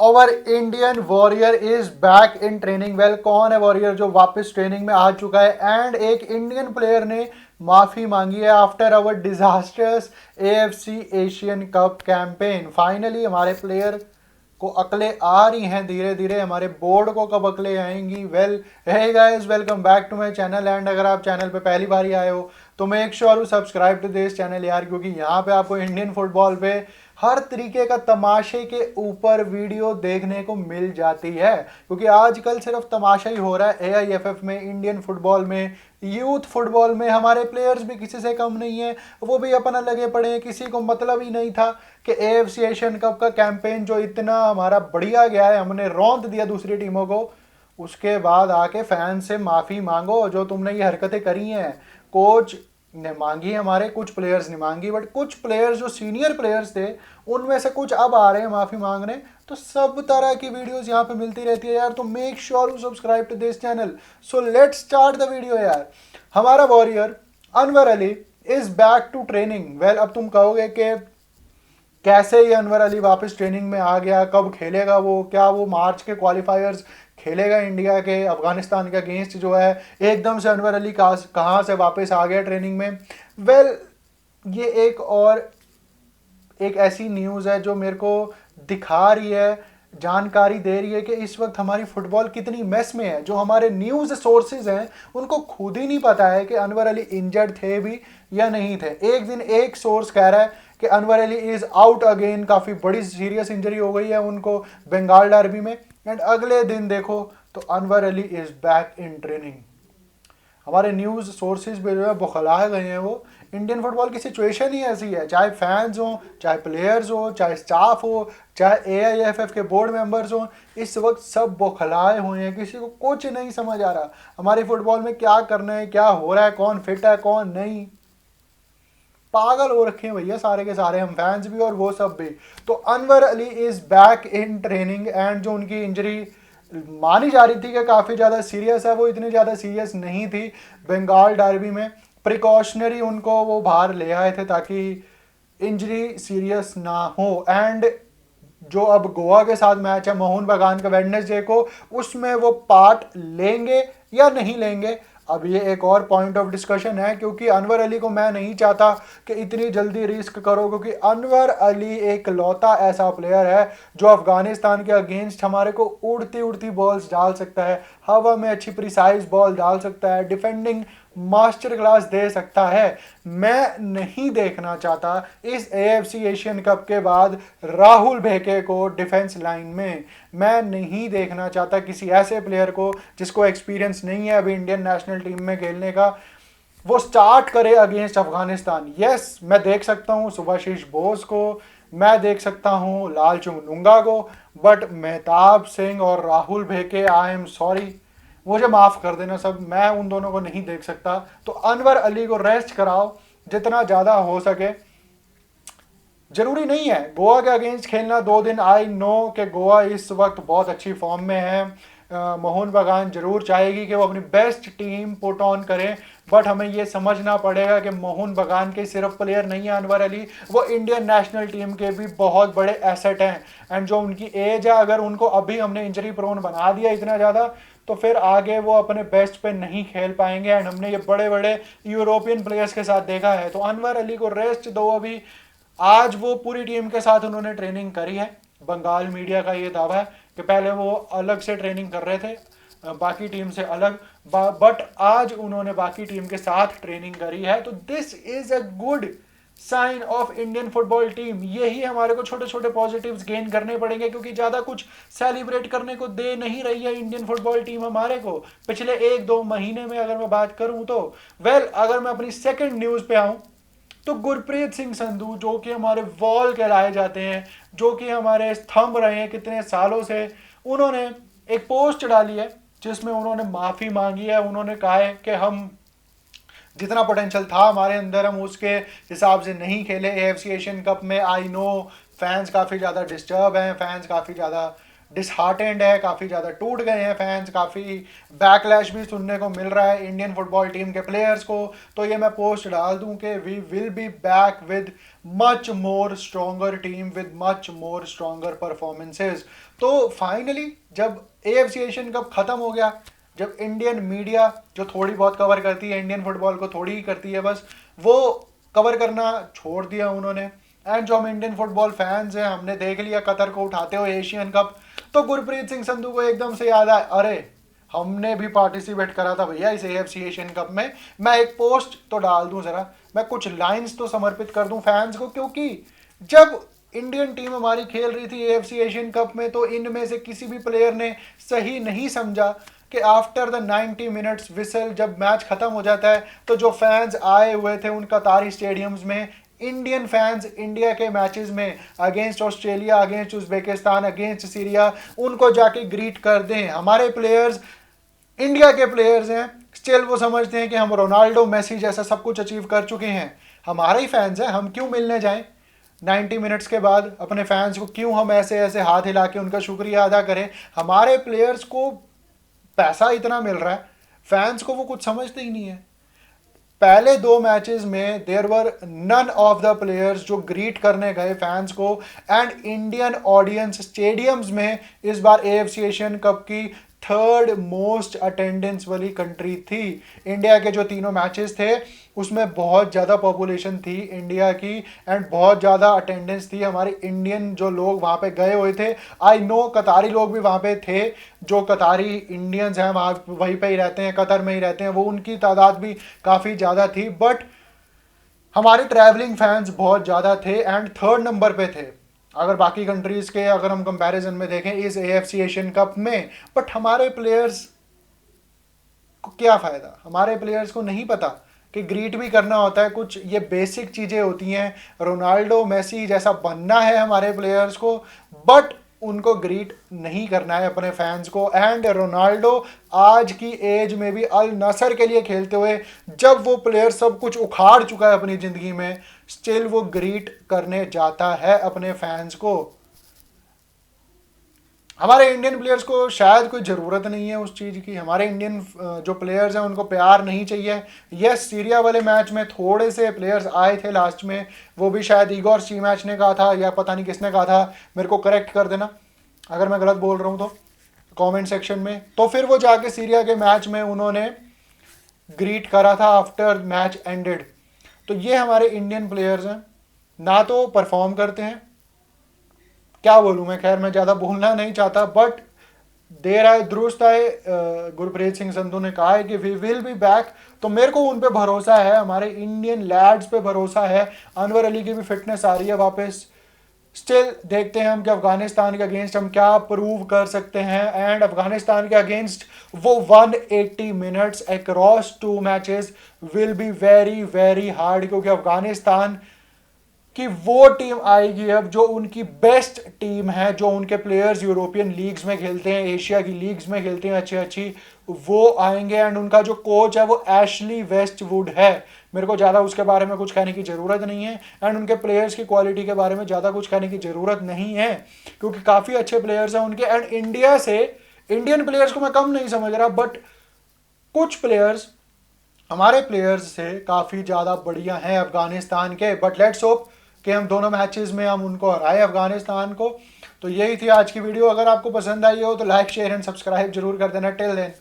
और Indian warrior is back in training. Well, कौन है वॉरियर जो वापस ट्रेनिंग में आ चुका है? एंड एक इंडियन प्लेयर ने माफी मांगी है आफ्टर अवर disasters AFC Asian cup campaign. Finally हमारे प्लेयर को अकलें आ रही हैं धीरे धीरे, हमारे बोर्ड को कब अकलें आएंगी? Well, hey guys, welcome back to my channel. And अगर आप चैनल पे पहली बार ही आए हो तो make sure to subscribe to this channel यार, क्योंकि यहाँ पे आपको इंडियन फुटबॉल पे हर तरीके का तमाशे के ऊपर वीडियो देखने को मिल जाती है। क्योंकि आजकल सिर्फ तमाशा ही हो रहा है एआईएफएफ में, इंडियन फुटबॉल में, यूथ फुटबॉल में। हमारे प्लेयर्स भी किसी से कम नहीं है, वो भी अपना लगे पड़े हैं। किसी को मतलब ही नहीं था कि एएफसी एशियन कप का कैंपेन जो इतना हमारा बढ़िया गया है, हमने रौंद दिया दूसरी टीमों को, उसके बाद आके फैन से माफ़ी मांगो जो तुमने ये हरकतें करी हैं। कोच ने मांगी, हमारे कुछ प्लेयर्स ने मांगी, बट कुछ प्लेयर्स जो सीनियर प्लेयर्स थे उनमें से कुछ अब आ रहे हैं माफ़ी मांगने। तो सब तरह की वीडियोस यहाँ पे मिलती रहती है यार, तो make sure to subscribe to this channel. So let's start the video यार। हमारा warrior Anwar Ali is back to training. Well, अब तुम कहोगे कि कैसे ये अनवर अली वापस ट्रेनिंग में आ गया, कब खेलेगा वो, क्या वो मार्च के क्वालिफायर्स खेलेगा इंडिया के अफगानिस्तान के अगेंस्ट जो है? एकदम से अनवर अली कहाँ से वापस आ गया ट्रेनिंग में? वेल, ये एक ऐसी न्यूज़ है जो मेरे को दिखा रही है, जानकारी दे रही है कि इस वक्त हमारी फुटबॉल कितनी मेस में है। जो हमारे न्यूज़ सोर्सेज हैं उनको खुद ही नहीं पता है कि अनवर अली इंजर्ड थे भी या नहीं थे। एक दिन एक सोर्स कह रहा है कि Anwar Ali is out again, काफ़ी बड़ी सीरियस इंजरी हो गई है उनको बंगाल डर्बी में। एंड अगले दिन देखो तो Anwar Ali is back in training. हमारे न्यूज़ सोर्सेज पे जो है बौखला गए हैं। वो इंडियन फुटबॉल की सिचुएशन ही ऐसी है, चाहे फैंस हो, चाहे प्लेयर्स हो, चाहे स्टाफ हो, चाहे एआईएफएफ के बोर्ड मेंबर्स हो, इस वक्त सब बौखलाए हुए हैं। किसी को कुछ नहीं समझ आ रहा हमारी फुटबॉल में क्या करना है, क्या हो रहा है, कौन फिट है कौन नहीं। पागल हो रखे हैं भैया सारे के सारे, हम फैंस भी और वो सब भी। तो Anwar Ali is back in training and जो उनकी इंजरी मानी जा रही थी कि काफ़ी ज़्यादा सीरियस है, वो इतनी ज़्यादा सीरियस नहीं थी। बंगाल डर्बी में प्रिकॉशनरी उनको वो बाहर ले आए थे ताकि इंजरी सीरियस ना हो। एंड जो अब गोवा के साथ मैच है मोहन बगान का वेडनेसडे को, उसमें वो पार्ट लेंगे या नहीं लेंगे, अब ये एक और पॉइंट ऑफ डिस्कशन है। क्योंकि अनवर अली को मैं नहीं चाहता कि इतनी जल्दी रिस्क करो, क्योंकि अनवर अली एक लौता ऐसा प्लेयर है जो अफगानिस्तान के अगेंस्ट हमारे को उड़ती उड़ती बॉल्स डाल सकता है, हवा में अच्छी प्रिसाइज बॉल डाल सकता है, डिफेंडिंग मास्टर क्लास दे सकता है। मैं नहीं देखना चाहता इस एएफसी एशियन कप के बाद राहुल भेके को डिफेंस लाइन में। मैं नहीं देखना चाहता किसी ऐसे प्लेयर को जिसको एक्सपीरियंस नहीं है अभी इंडियन नेशनल टीम में खेलने का, वो स्टार्ट करे अगेंस्ट अफगानिस्तान। यस, मैं देख सकता हूँ सुभाशीष बोस को, मैं देख सकता हूँ लालचुंग नुंगा को, बट मेहताब सिंह और राहुल भेके, आई एम सॉरी, मुझे माफ कर देना सब, मैं उन दोनों को नहीं देख सकता। तो अनवर अली को रेस्ट कराओ जितना ज्यादा हो सके। जरूरी नहीं है गोवा के अगेंस्ट खेलना 2 दिन। आई नो कि गोवा इस वक्त बहुत अच्छी फॉर्म में है, मोहन बगान जरूर चाहेगी कि वो अपनी बेस्ट टीम पुट ऑन करें, बट हमें ये समझना पड़ेगा कि मोहन बगान के सिर्फ प्लेयर नहीं है अनवर अली, वो इंडियन नेशनल टीम के भी बहुत बड़े एसेट हैं। एंड जो उनकी एज है, अगर उनको अभी हमने इंजरी प्रोन बना दिया इतना ज़्यादा, तो फिर आगे वो अपने बेस्ट पे नहीं खेल पाएंगे। एंड हमने ये बड़े बड़े यूरोपियन प्लेयर्स के साथ देखा है। तो अनवर अली को रेस्ट दो अभी। आज वो पूरी टीम के साथ उन्होंने ट्रेनिंग करी है। बंगाल मीडिया का ये दावा है कि पहले वो अलग से ट्रेनिंग कर रहे थे, बाकी टीम से अलग, बट आज उन्होंने बाकी टीम के साथ ट्रेनिंग करी है। तो this is a good sign of Indian football team. यही हमारे को छोटे छोटे पॉजिटिव्स गेन करने पड़ेंगे, क्योंकि ज़्यादा कुछ सेलिब्रेट करने को दे नहीं रही है इंडियन फुटबॉल टीम हमारे को पिछले 1-2 महीने में। अगर मैं बात करूं तो वेल, अगर मैं अपनी सेकंड न्यूज़ पे आऊं तो गुरप्रीत सिंह संधू, जो कि हमारे वॉल कहलाए जाते हैं, जो कि हमारे स्तंभ रहे हैं कितने सालों से, उन्होंने एक पोस्ट डाली है जिसमें उन्होंने माफ़ी मांगी है। उन्होंने कहा है कि हम जितना पोटेंशियल था हमारे अंदर, हम उसके हिसाब से नहीं खेले एएफसी एशियन कप में। आई नो फैंस काफ़ी ज़्यादा डिस्टर्ब हैं, फैंस काफ़ी ज़्यादा डिसहार्टेंड है, काफ़ी ज़्यादा टूट गए हैं फैंस, काफ़ी बैकलैश भी सुनने को मिल रहा है इंडियन फुटबॉल टीम के प्लेयर्स को। तो ये मैं पोस्ट डाल दूं कि we will be back with much more stronger team with much more stronger performances. तो फाइनली जब AFC एशियन कप ख़त्म हो गया, जब इंडियन मीडिया जो थोड़ी बहुत कवर करती है इंडियन फुटबॉल को, थोड़ी ही करती है बस, वो कवर करना छोड़ दिया उन्होंने, एंड जो हम इंडियन फुटबॉल फैंस हैं हमने देख लिया कतर को उठाते हुए एशियन कप, तो गुरप्रीत सिंह संधू को एकदम से याद आया, अरे हमने भी पार्टिसिपेट करा था भैया इस AFC एशियन कप में। मैं एक पोस्ट तो डाल दूं, जरा मैं कुछ लाइंस तो समर्पित कर दूं फैंस को, क्योंकि जब इंडियन टीम हमारी खेल रही थी AFC एशियन कप में तो इनमें से किसी भी प्लेयर ने सही नहीं समझा कि आफ्टर द 90 मिनट्स विसल, जब मैच खत्म हो जाता है तो जो फैंस आए हुए थे उन कतारी स्टेडियम्स में, इंडियन फैंस इंडिया के मैचेस में against Australia, against Uzbekistan, against Syria, उनको जाके ग्रीट कर दें। हमारे प्लेयर्स इंडिया के प्लेयर्स हैं, स्टिल वो समझते हैं कि हम रोनाल्डो मेसी जैसा सब कुछ अचीव कर चुके हैं। हमारे ही फैंस हैं, हम क्यों मिलने जाएं 90 मिनट्स के बाद अपने फैंस को, क्यों हम ऐसे ऐसे हाथ हिला के उनका शुक्रिया अदा करें। हमारे प्लेयर्स को पैसा इतना मिल रहा है, फैंस को वो कुछ समझते ही नहीं है। पहले 2 मैचेस में there were none of the players जो ग्रीट करने गए फैंस को, एंड इंडियन ऑडियंस स्टेडियम्स में इस बार AFC एशियन कप की 3rd मोस्ट अटेंडेंस वाली कंट्री थी। इंडिया के जो 3 मैचेस थे उसमें बहुत ज़्यादा पॉपुलेशन थी इंडिया की, एंड बहुत ज़्यादा अटेंडेंस थी। हमारे इंडियन जो लोग वहाँ पे गए हुए थे, आई नो कतारी लोग भी वहाँ पे थे, जो कतारी इंडियंस हैं वहाँ वहीं पे ही रहते हैं, कतर में ही रहते हैं, वो उनकी तादाद भी काफ़ी ज़्यादा थी। बट हमारे ट्रैवलिंग फैंस बहुत ज़्यादा थे एंड 3rd नंबर पे थे अगर बाकी कंट्रीज़ के, अगर हम कंपैरिजन में देखें इस AFC एशियन कप में। बट हमारे प्लेयर्स को क्या फ़ायदा, हमारे प्लेयर्स को नहीं पता कि ग्रीट भी करना होता है, कुछ ये बेसिक चीज़ें होती हैं। रोनाल्डो मेसी जैसा बनना है हमारे प्लेयर्स को, बट उनको ग्रीट नहीं करना है अपने फैंस को। एंड रोनाल्डो आज की एज में भी अल नसर के लिए खेलते हुए, जब वो प्लेयर सब कुछ उखाड़ चुका है अपनी ज़िंदगी में, स्टिल वो ग्रीट करने जाता है अपने फैंस को। हमारे इंडियन प्लेयर्स को शायद कोई ज़रूरत नहीं है उस चीज़ की। हमारे इंडियन जो प्लेयर्स हैं उनको प्यार नहीं चाहिए। यस, सीरिया वाले मैच में थोड़े से प्लेयर्स आए थे लास्ट में, वो भी शायद ईगोर स्टीमैच ने कहा था या पता नहीं किसने कहा था, मेरे को करेक्ट कर देना अगर मैं गलत बोल रहा हूँ तो कमेंट सेक्शन में। तो फिर वो जाके सीरिया के मैच में उन्होंने ग्रीट करा था आफ्टर मैच एंडेड। तो ये हमारे इंडियन प्लेयर्स हैं, ना तो परफॉर्म करते हैं, क्या बोलूँ मैं, खैर मैं ज़्यादा बोलना नहीं चाहता, बट देर आए दुरुस्त आए। गुरप्रीत सिंह संधू ने कहा है कि वी विल बी बैक, तो मेरे को उन पे भरोसा है, हमारे इंडियन लैड्स पे भरोसा है। अनवर अली की भी फिटनेस आ रही है वापस। स्टिल देखते हैं हम कि अफगानिस्तान के अगेंस्ट हम क्या प्रूव कर सकते हैं। एंड अफगानिस्तान के अगेंस्ट वो 180 minutes across 2 matches will be very very hard, क्योंकि अफगानिस्तान कि वो टीम आएगी अब जो उनकी बेस्ट टीम है, जो उनके प्लेयर्स यूरोपियन लीग्स में खेलते हैं, एशिया की लीग्स में खेलते हैं अच्छी अच्छी, वो आएंगे। एंड उनका जो कोच है वो एशली वेस्टवुड है। मेरे को ज़्यादा उसके बारे में कुछ कहने की ज़रूरत नहीं है, एंड उनके प्लेयर्स की क्वालिटी के बारे में ज़्यादा कुछ कहने की ज़रूरत नहीं है, क्योंकि काफ़ी अच्छे प्लेयर्स हैं उनके। एंड इंडिया से, इंडियन प्लेयर्स को मैं कम नहीं समझ रहा, बट कुछ प्लेयर्स हमारे प्लेयर्स से काफ़ी ज़्यादा बढ़िया हैं अफगानिस्तान के। बट लेट्स होप कि हम दोनों मैचेस में हम उनको हराए अफगानिस्तान को। तो यही थी आज की वीडियो। अगर आपको पसंद आई हो तो लाइक शेयर एंड सब्सक्राइब जरूर कर देना। Till then